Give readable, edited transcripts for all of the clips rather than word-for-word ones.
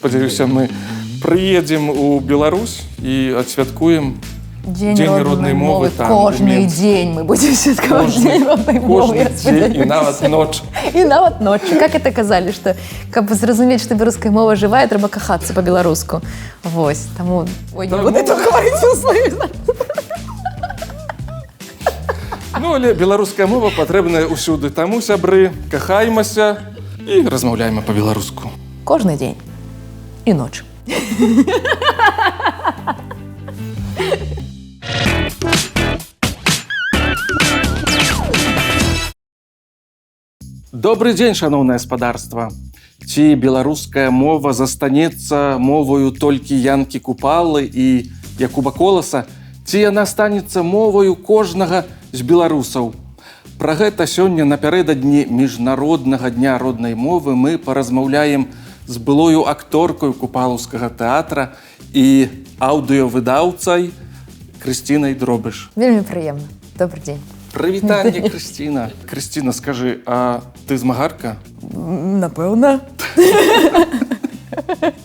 спадзяюся, мы прыедзем у Беларусь і адсвяткуем День родной мовы. там, Кожны дзень мы будем святкаваць День родной мовы. Кожны дзень і нават ноч. І нават ночью. Как это казалі, што каб зразумець, што беларуская мова жывая, трэба кахацца па-беларуску. Вось, таму... Ой, не буду это говорить условно. Ну, але беларуская мова патрэбная ўсюды. Таму, сябры, кахаймася і размаўляем па-беларуску. Кожны дзень і ноч. Добрый дзень, шаноўнае спадарства. Ці беларуская мова застанецца моваю толькі Янкі Купалы і Якуба Коласа, ці яна станецца моваю кожнага з беларусаў? Пра гэта сёння напярэдадні міжнароднага дня роднай мовы мы паразмаўляем з былою акторкаю купалаўскага тэатра і аўдыёвыдаўцай Крысцінай Дробыш. Вельмі прыемна. Добрый дзень. Прывітанне, Крысціна. Крысціна, скажы, а ты змагарка? Напэўна.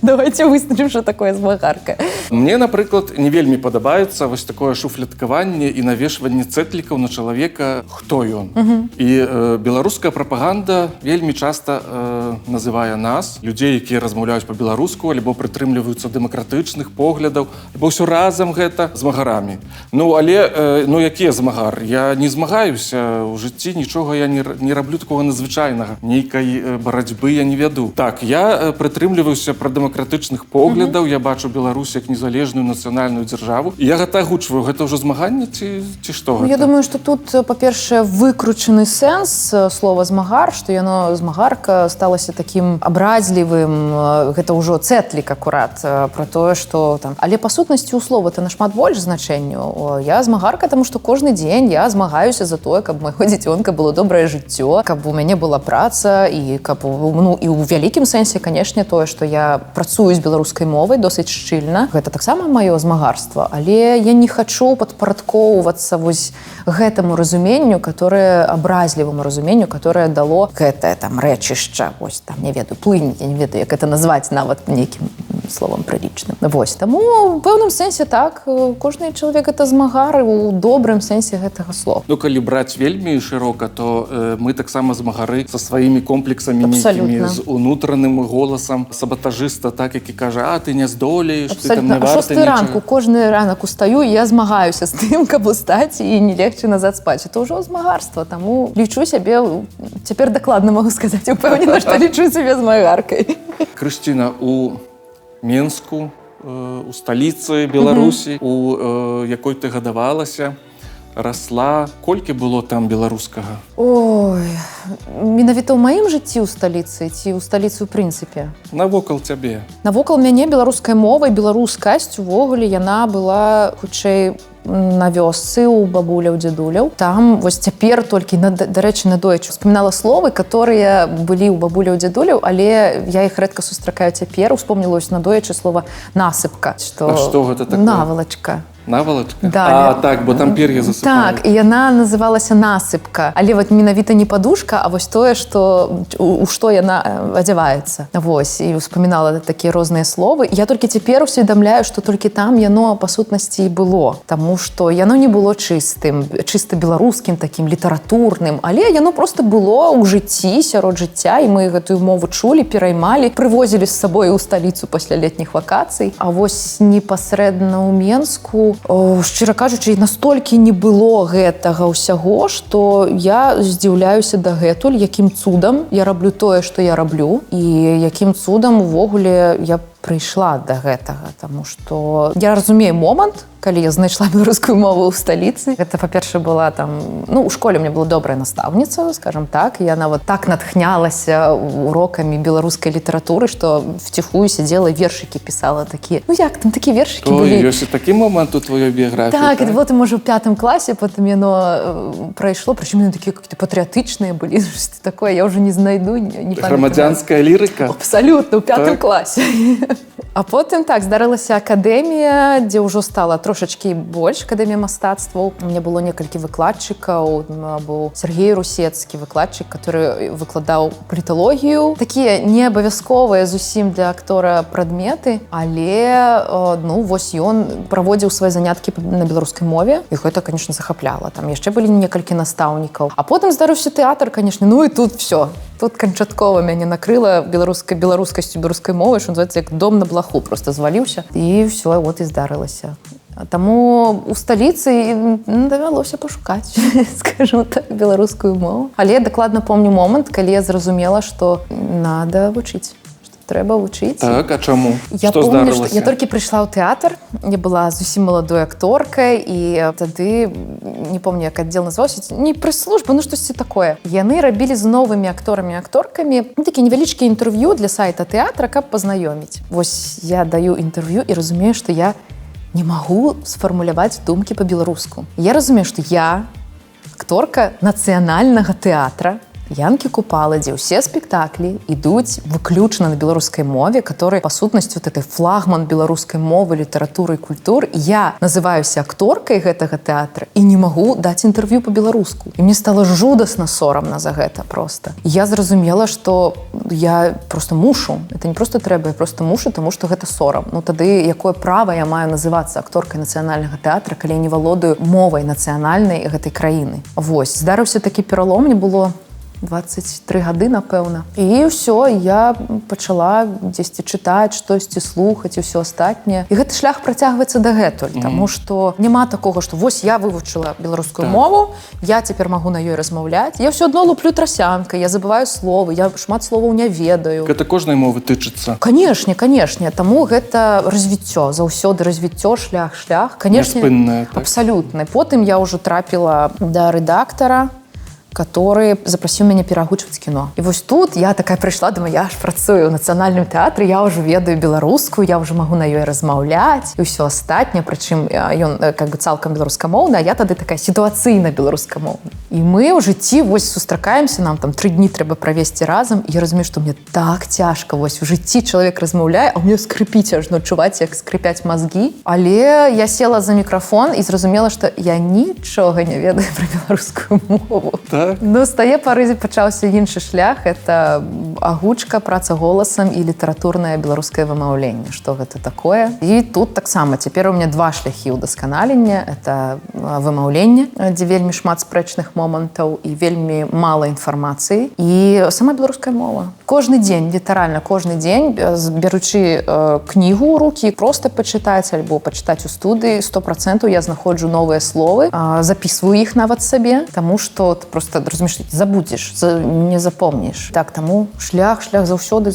Давайте вызначым, што такое змагарка. Мне, напрыклад, не вельмі падабаецца вось такое шуфляткаванне і навешванне цэтлікаў на чалавека, хто ён. І беларуская прапаганда вельмі часта называе нас, людзей, якія размаўляюць па-беларуску, альбо прытрымліваюцца дэмакратычных поглядаў, альбо ўсё разам гэта змагарамі. Ну, але, якія змагар? Я не змагаюся ў жыцці, нічога я не раблю такога надзвычайнага. Нейкай барацьбы я не вяду. Так, я прытрымліваюся пра дэмакратычных поглядаў, я бачу Беларусь як незалежную нацыянальную дзяржаву. І я гэта агучваю. Гэта ўжо змаганне ці што гэта? Я думаю, што тут, па-першае, выкручаны сэнс слова «змагар», што яно, змагарка, сталася такім абразлівым. Гэта ўжо цэтлік акурат пра тое, што там... Але па сутнасці ў слова-то нашмат больш значэнню. Я змагарка, таму што кожны дзень я змагаюся за тое, каб майго дзіцёнка было добрае жыццё, каб у мяне была праца і каб, ну, і ў вялікім сэнсе, канешне, тое, што я працую з беларускай мовай досыць шчыльна. Гэта таксама маё змагарства, але я не хачу падпарадкоўвацца вось гэтаму разуменню, которое абразліваму разуменню, которое дало гэтае там рэчышча, вось там, не ведаю, плынь, я не ведаю, як это назваць нават нейкім словам прылічным. Вось, таму ў пэўным сэнсе так, кожны чалавек это змагар у добрым сэнсе гэтага слова. Ну, калі браць вельмі шырока, то мы таксама змагары са сваімі комплексамі нейкімі, з унутраным голасам сабатажыста, так, які кажа, а ты не здолееш, ты там не варты нічага. Ранку, кожны ранак устаю, я змагаюся з тым, каб устаць і не легче назад спаць. Это ўжо змагарства, таму лічу сябе, цяпер дакладна магу сказаць, упэўнена, што лічу сябе змагаркай. Крысціна, у Менску, у сталіцы Беларусі, у якой ты гадавалася, расла. Колькі было там беларускага? Ой, менавіта ў маім жыцці ў сталіцы ці ў сталіцы ў прынцыпе? Навокал цябе. Навокал мяне беларускай мовай, беларускасць увогуле яна была хутчэй на вёсцы у бабуляў, дзядуляў. Там вось цяпер толькі, дарэчы, надоечы успамінала словы, которые былі ў бабуляў, дзядуляў, але я іх рэдка сустракаю цяпер. Успомніла вось надоечы слова насыпка. А што гэта такое? Навалачка. Навалачка? Да, так, бо там пер'е засыпаюць. Так, і яна называлася насыпка. Але вот менавіта не падушка, а вось тое, што у што яна адзяваецца. Вось, і успамінала такія розныя словы. Я толькі цяпер усведамляю, што толькі там яно па сутнасці і было. Таму што яно не было чыстым, чыста беларускім, такім літаратурным, але яно проста было ў жыцці, сярод жыцця, і мы гэтую мову чулі, пераймалі, прывозілі з сабой у сталіцу пасля летніх вакацый. А вось непасрэдна ў Менску, шчыра кажучы, настолькі не было гэтага ўсяго, што я здзіўляюся дагэтуль, якім цудам я раблю тое, што я раблю, і якім цудам увогуле я прыйшла да гэтага, таму што я разумею момант, калі я знайшла беларускую мову ў сталіцы. Гэта, па-першае, была там... Ну, у школе у меня была добрая настаўніца, скажем так, і яна вот так натхнялася урокамі беларускай літаратуры, што вціхую сидела і вершыкі пісала такія. Ну, як там такія вершыкі былі? Ёсць і такі момант у твоёй біяграфіі, так? Так, і вот, можа, у 5 класе потым яно прайшло, прычым яны такія какие-то патрыятычныя былі, што такое, я ўжо не знайду, не памятаю. Грамадзянская лірыка? Абсалютна, у 5 класе. А потым так здарылася акадэмія, дзе ўжо стала трошачкі больш, акадэмія мастацтваў. У меня было некалькі выкладчыкаў, быў Сергей Русецкі, выкладчык, который выкладаў паліталогію. Такія не абавязковыя зусім для актора прадметы, але ну вось ён праводзіў свае заняткі на беларускай мове, і гэта, конечно, захапляла. Там яшчэ былі некалькі настаўнікаў. А потым здарыўся тэатр, конечно, ну і тут все. Тут канчаткова мяне накрыла беларускасцю беларускай мовы, што называецца, як дом на блаху просто зваліўся, і все, вот і здарылася. Таму у сталіцы давялося пашукаць, скажу так, беларускую мову. Але я дакладна помню момант, калі я зразумела, што надо вучыць. Трэба вучыць. Так, а чаму? Я Што помню, здарылася? што я толькі прыйшла ў тэатр, я была зусім маладой акторкай, і тады, не помню, як аддзел называўся, не прэс-служба, ну штосьці такое. Яны рабілі з новымі акторамі і акторкамі такія невялічкія інтэрв'ю для сайта тэатра, каб пазнаёміць. Вось я даю інтэрв'ю і разумею, што я не магу сфармуляваць думкі па-беларуску. Я разумею, што я акторка нацыянальнага тэатра, Янкі Купалы, дзе ўсе спектаклі ідуць выключна на беларускай мове, который, па сутнасці, вот этой флагман беларускай мовы, літаратуры і культур. Я называюся акторкай гэтага тэатра і не магу даць інтэрв'ю па-беларуску. І мне стала жудасна сорамна за гэта проста. І я зразумела, што я просто мушу. Это не просто трэба, я просто мушу, таму што гэта сорам. Ну тады якое права я маю называцца акторкай нацыянальнага тэатра, калі я не валодаю мовай нацыянальнай гэтай краіны. Вось, здарыўся такі пералом, мне было 23 гады, напэўна. І ўсё, я пачала дзесьці чытаць, штосьці слухаць і ўсё астатняе. І гэты шлях працягваецца дагэтуль, таму што няма такога, што вось я вывучыла беларускую мову, я цяпер магу на ёй размаўляць. Я ўсё адно луплю трасянкай, я забываю словы, я шмат словаў не ведаю. Гэта кожнай мовы тычыцца. Канешне, канешне. Таму гэта развіццё, заўсёды развіццё, шлях. Канешне, няспыннае, так? Абсалютна. Потым я ўжо трапіла да рэдактара, который запросіў мяне перагучваць кіно. І вось тут я такая прыйшла, думаю, я ж працую ў нацыянальным тэатры, я ўжо ведаю беларускую, я ўжо магу на ёй размаўляць і ўсё астатняе, прычым ён как бы цалкам беларускамоўны, а я тады такая сітуацыйна беларускамоўна. І мы ў жыцці вось сустракаемся, нам там 3 дні трэба правесці разам, і я разумею, што мне так цяжка, вось у жыцці чалавек размаўляе, а ў мне скрыпіць, ажно чуваць, як скрыпяць мазгі. Але я села за мікрафон і зразумела, што я нічога не ведаю пра беларускую мову. Ну, з тае пары пачаўся іншы шлях. Это агучка, праца голасам і літаратурнае беларускае вымаўленне. Што гэта такое? І тут таксама цяпер у меня 2 шляхі ўдасканалення. Это вымаўленне, дзе вельмі шмат спрэчных момантаў і вельмі мала інфармацыі. І сама беларуская мова. Кожны дзень, літаральна кожны дзень, беручы кнігу ў рукі, проста пачытаць альбо пачытаць у студыі, 100% я знаходжу новыя словы, записываю іх нават сабе, таму што просто разумееш, забудзеш, не запомніш. Так, таму шлях заўсёды,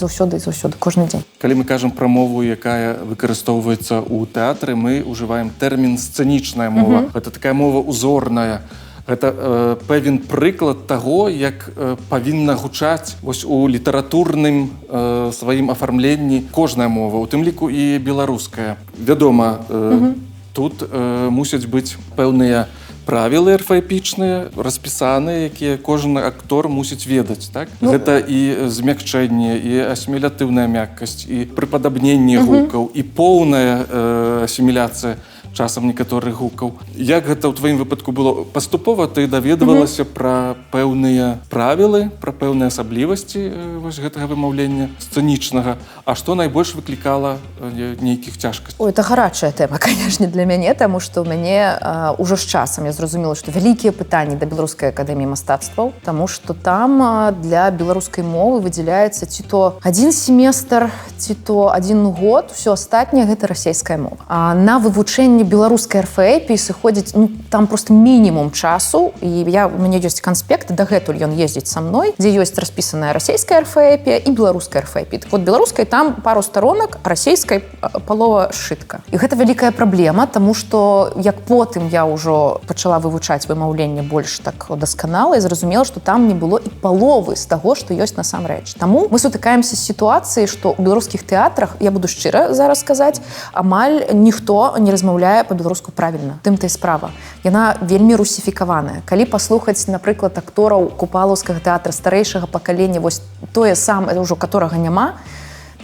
кожны дзень. Калі мы кажам пра мову, якая выкарыстоўваецца ў тэатры, мы ўжываем тэрмін сцэнічная мова. Гэта такая мова узорная. Гэта пэвен прыклад таго, як павінна гучаць вось у літаратурным сваім афармленні кожная мова, у тым ліку і беларуская. Вядома, тут мусяць быць пэўныя правілы арфаэпічныя, распісаныя, якія кожны актор мусіць ведаць, так? Гэта і змякчэнне, і асімілятыўная мяккасць, і прыпадабненне гукаў, і поўная асіміляцыя часам некаторых гукаў. Як гэта ў тваім выпадку было? Паступова ты даведвалася пра пэўныя правілы, пра пэўныя асаблівасці вось гэтага вымаўлення сцэнічнага, а што найбольш выклікала нейкіх цяжкасцей? Ой, это гарачая тэма, канешне, для мяне, таму што ў мяне ўжо з часам я зразумела, што вялікія пытанні да беларускай акадэміі мастацтваў, таму што там для беларускай мовы выдзяляецца ці то 1 семестр, ці то 1 год, усё астатняе гэта расійская мова. А на вывучэнне беларускай арфаэпіі сыходзіць, ну, там просто мінімум часу, і у мяне ёсць канспект, дагэтуль ён ездзіць са мной, дзе ёсць распісаная расійская арфаэпія і беларуская арфаэпія. Так вот, беларускай там пару сторонак, расійскай палова сшытка. І гэта вялікая праблема, таму што як потым я ўжо пачала вывучаць вымаўленне больш так дасканала і зразумела, што там не было і паловы з таго, што ёсць насамрэч. Таму мы сутыкаемся з сітуацыяй, што ў беларускіх тэатрах, я буду шчыра зараз сказаць, амаль ніхто не размаўляе па-беларуску правільна. Тым-то і справа. Яна вельмі русіфікаваная. Калі паслухаць, напрыклад, актораў купалаўскага тэатра старэйшага пакалення, вось тое самае, ўжо каторага няма,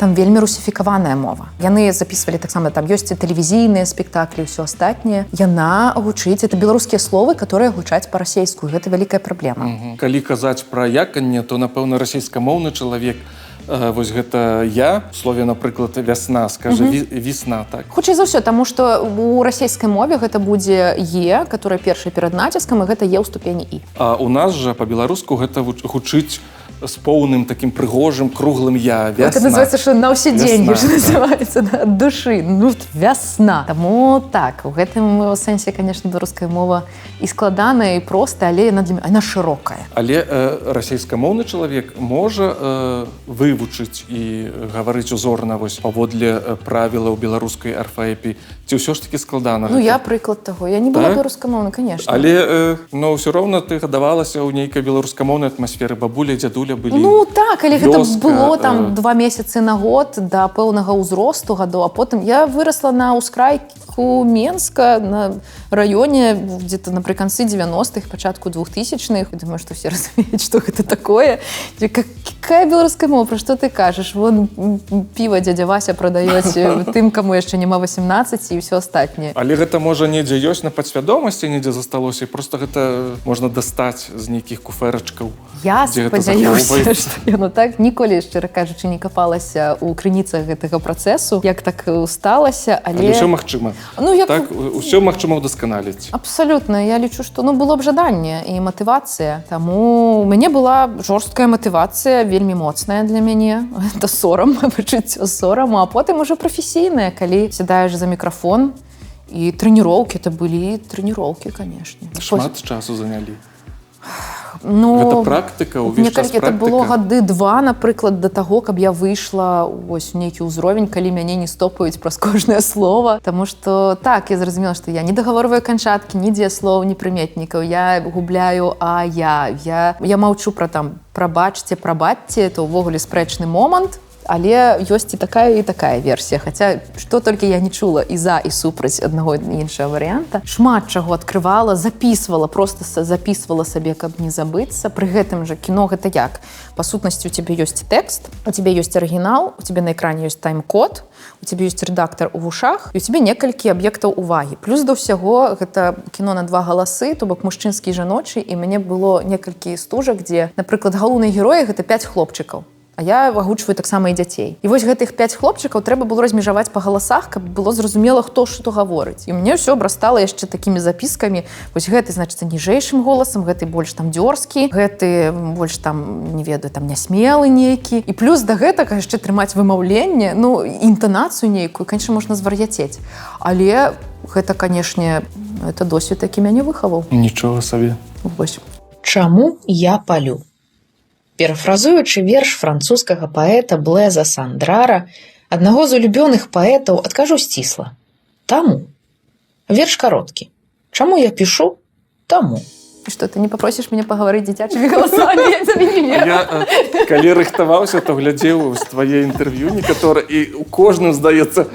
там вельмі русіфікаваная мова. Яны записывалі таксама, там ёсць тэлевізійныя спектаклі, ўсё астатняе. Яна гучыць, это беларускія словы, которые гучаць па-расейску. Гэта вялікая праблема. Калі казаць пра яканне, то, напэўна, расейскамоўны чалавек, вось гэта я, у слове, напрыклад, вясна, скажа весна, так? Хутчэй за ўсё, таму што у расейскай мове гэта будзе «е», которая першая перад націскам, і гэта «е» ў ступені «і». А у нас жа па-беларуску гэта гучыць з поўным такім прыгожым круглым я, вясна. Это называется, что на ўсе деньги, что называется, да, ад душы. Ну, вясна. Таму так, у гэтым сэнсе, конечно, беларуская мова і складаная, і простая, але яна шырокая. Але расейскамоўны чалавек можа вывучыць і гаварыць узорна вось паводле правілаў беларускай арфаэпіі. Ці ўсё ж такі складана? Ну, я прыклад таго. Я не была беларускамоўнай, конечно. Але, ну, ўсё роўна ты гадавалася ў нейкай беларускамоўнай атмасферы. Бабуля, дзядуля былі. Ну, так, але гэта было там 2 месяцы на год да пэўнага ўзросту гадоў, а потым я вырасла на ўскрайку Менска, на раёне, где-то напрыканцы 90-х, пачатку 2000-х. Думаю, што все разумеюць, што гэта такое. Какая беларуская мова, пра што ты кажаш? Вон піва дзядзя Вася прадаюць тым, каму яшчэ няма 18 і ўсё астатняе. Але гэта, можа, недзе ёсць на падсвядомасці, недзе засталося, і проста гэта можна дастаць з нейкіх куфэрачкаў. Я спадзяюся, што яно так ніколі, шчыра кажучы, не капалася ў крыніцах гэтага працэсу, як так сталася, але ўсё магчыма. Ну, як... Так, усё магчыма ўдасканаліць. Абсалютна. Я лічу, што было б жаданне і матывацыя. Таму у мяне была жорсткая матывацыя, вельмі моцная для мяне. Это сорам, пачуццё сораму, а потым ужо прафесійная, калі сядаеш за мікрафон. І трэніроўкі, это былі трэніроўкі, канешне. Шмат часу занялі. Ну, гэта практыка, увесь час практыка. Это было гады 2, напрыклад, да таго, каб я выйшла вось у нейкі ўзровень, калі мяне не стопаюць праз кожнае слово. Таму што так, я зразумела, што я не дагаворваю канчаткі, ні дзеяслоў, ні прыметнікаў. Я губляю я маўчу пра там прабачце, прабачце, это ўвогуле спрэчны момант. Але ёсць і такая версія. Хаця, што толькі я не чула і за, і супраць аднаго і іншага варыянта. Шмат чаго адкрывала, записывала, просто записывала сабе, каб не забыцца. Пры гэтым жа кіно гэта як? Па сутнасці, у цябе ёсць тэкст, у цябе ёсць арыгінал, у цябе на экране ёсць тайм-код, у цябе ёсць рэдактар у вушах, і у цябе некалькі аб'ектаў увагі. Плюс да ўсяго, гэта кіно на 2 галасы, то бок мужчынскі і жаночы, і мяне было некалькі стужак, дзе, напрыклад, галоўныя героі гэта 5 хлопчыкаў. А я агучваю таксама і дзяцей. І вось гэтых 5 хлопчыкаў трэба было размежаваць па галасах, каб было зразумела, хто што гаворыць. І мне ўсё абрастала яшчэ такімі запіскамі. Вось гэты, значыцца, ніжэйшым голасам, гэты больш там дзёрзкі, гэты больш там, не ведаю, там нясмелы нейкі. І плюс да гэтага яшчэ трымаць вымаўленне, ну, інтанацыю нейкую, канешне, можна звар'яцець. Але гэта, канешне, это досвед, які мяне выхаваў. Нічога сабе. Вось. Чаму я палю? Перафразуючы верш французскага паэта Блэза Сандрара, аднаго з улюбёных паэтаў, адкажу сцісла. Таму. Верш кароткі. Чаму я пішу? Таму. Что, ты не попросишь меня поговорить дзіцячымі галасамі? Замені меня. Я, калі рыхтаваўся, то глядзеў твае інтэрв'ю некаторыя, і у кожным, здаецца,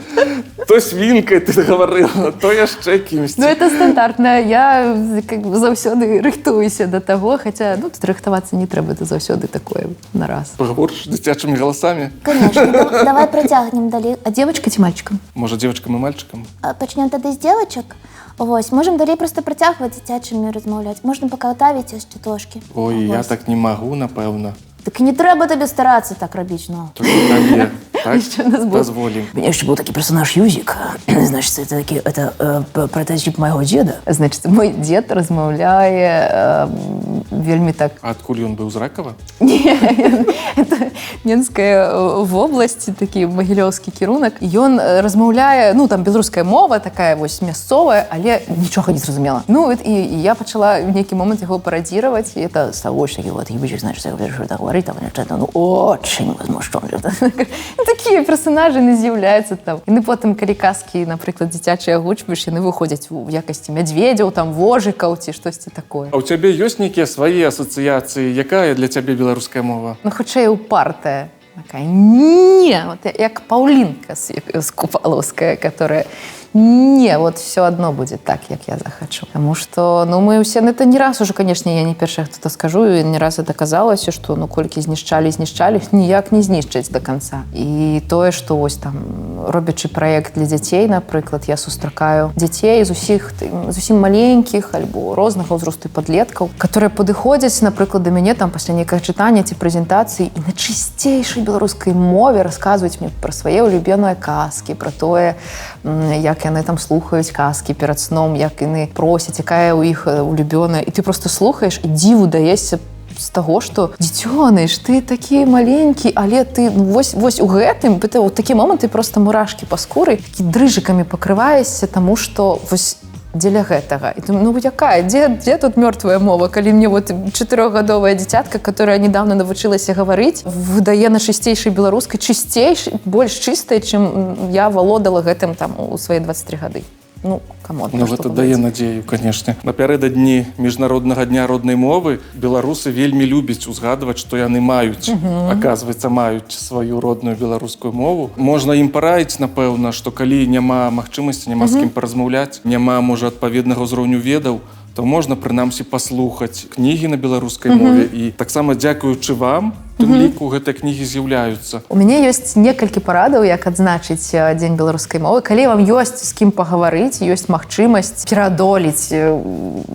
то свінкай ты гаварыла, то яшчэ кімсьці. Ну, это стандартна. Я как бы заўсёды рыхтуюся да таго, хаця, ну, тут рыхтавацца не трэба, это заўсёды такое на раз. Пагаворыш дзіцячымі галасамі? Конечно. Давай працягнем далей. А девочка ці мальчикам? Можа, дзевачкам і мальчыкам? Пачнем тады з дзевачак. Вось, можам далей проста працягваць дзіцячымі размаўляць. Можна пакатавіць яшчэ трошкі. Ой, я так не магу, напэўна. Так не трэба табе старацца так рабіць, ну. Толькі табе, так? Еще нас был. Дазволім. У меня еще был такой персонаж Юзик. Значит, это прототип моего деда. Значит, мой дед размаўляе вельмі так. А адкуль ён быў, з Ракава? Не, это Менская вобласць, такі магілёўскі кірунак. Ён размаўляе, ну, там беларуская мова, такая вось мясцовая, але нічога не зразумела. Ну, і я пачала в нейкі момент яго парадзіраваць, і это стало очень такі вот, ебучик, значит, я говорю, что так говорит, там, ну, очень возмущён. Такія персонажы не з'яўляюцца там. І потым, калі казкі, напрыклад, дзіцячыя агучваеш, яны выходзяць у якасці мядзведзяў, там, вожыкаў ці штосьці такое. А ў цябе ёсць нейкія свае асацыяцыі? Якая для цябе беларуская мова? Ну, хутчэй упартая. Такая, не, вот як Паўлінка з Купалаўская, которая Не, вот все одно будет так, як я захочу. Потому что, ну, мы все, это не раз уже, конечно, я не першая хто-то скажу, і не раз это казалася, што, ну, колькі знішчалі, ніяк не знішчаць до конца. І тое, што вось там, робячы праект для дзяцей, напрыклад, я сустракаю дзяцей зусім маленькіх альбо рознага ўзросту падлеткаў, которые падыходзяць, напрыклад, да мяне там пасля нейкага чытання ці прэзентацыі і на чысцейшай беларускай мове расказваюць мне пра свае улюбёныя казкі, пра тое, як яны там слухаюць казкі перад сном, як яны просяць, якая ў іх улюбёная. І ты просто слухаеш і дзіву даешся з таго, што дзіцёныш, ты такі маленькі, але ты вось у гэтым, у такі момант ты просто мурашкі па скуры, такі дрыжыкамі пакрываешся, таму што вось дзеля гэтага. І думаю, ну якая, дзе тут мёртвая мова, калі мне вот 4-гадовая дзіцятка, которая недавно навучылася гаварыць, выдае на чысцейшай беларускай, больш чыстай, чым я валодала гэтым там у свае 23 гады. Ну, камон. Ну, гэта дае надзею, канешне. Напярэдадні міжнароднага дня роднай мовы беларусы вельмі любяць узгадваць, што яны маюць, аказваецца, маюць сваю родную беларускую мову. Можна ім параіць, напэўна, што калі няма магчымасці, няма з кім паразмаўляць, няма, можа, адпаведнага ўзроўню ведаў, то можна, прынамсі, паслухаць кнігі на беларускай мове. І таксама дзякуючы вам, тым ліку гэтыя кнігі з'яўляюцца. У мяне ёсць некалькі парадаў, як адзначыць дзень беларускай мовы. Калі вам ёсць з кім пагаварыць, ёсць магчымасць пераадолець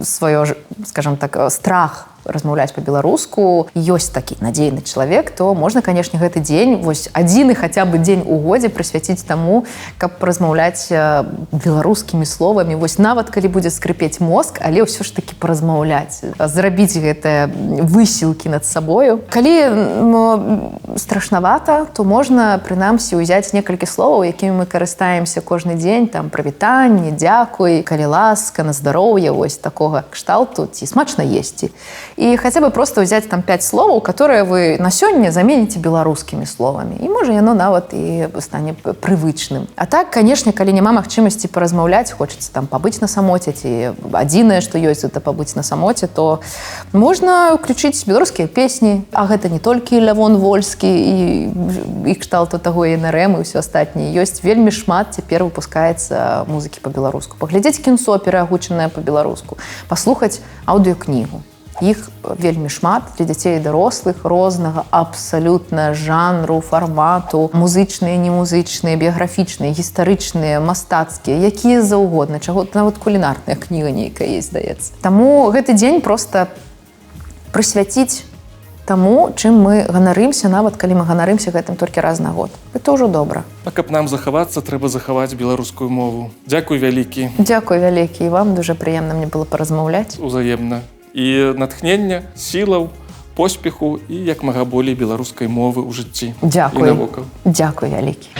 сваё, скажам так, страх размаўляць па-беларуску, ёсць такі надзейны чалавек, то можна, канешне, гэты дзень, вось адзіны хаця бы дзень у годзе прысвяціць таму, каб размаўляць беларускімі словамі. Вось нават калі будзе скрыпець мозг, але ўсё ж такі паразмаўляць, зрабіць гэтыя высілкі над сабою. Калі страшнавата, то можна, прынамсі, узяць некалькі словаў, якімі мы карыстаемся кожны дзень, там прывітанне, дзякуй, калі ласка, на здароўе, вось такога кшталту, ці смачна есці. І хаця бы просто ўзяць там 5 словаў, которые вы на сёння заменіце беларускімі словамі. І можа яно нават і стане прывычным. А так, канешне, калі няма магчымасці паразмаўляць, хочацца там пабыць на самоце, ці адзінае, што ёсць, это пабыць на самоце, то можна ўключыць беларускія песні. А гэта не толькі Лявон Вольскі і кшталту таго НРМ і ўсё астатняе. Ёсць вельмі шмат цяпер выпускаецца музыкі па-беларуску. Паглядзець кінцо пераагучанае па-беларуску, паслухаць аўдыёкнігу. Іх вельмі шмат для дзяцей і дарослых, рознага абсалютна жанру, фармату, музычныя, немузычныя, біяграфічныя, гістарычныя, мастацкія, якія заўгодна, чаго нават кулінарная кніга нейкая есть, здаецца. Таму гэты дзень проста прысвяціць таму, чым мы ганарымся, нават калі мы ганарымся гэтым толькі раз на год. Это ўжо добра. А каб нам захавацца, трэба захаваць беларускую мову. Дзякуй вялікі. Дзякуй вялікі, і вам дужа прыемна мне было паразмаўляць. Узаемна. І натхнення, сілаў, поспеху і як мага болей беларускай мовы ў жыцці. Дзякуй. І навокал. Дзякуй вялікі.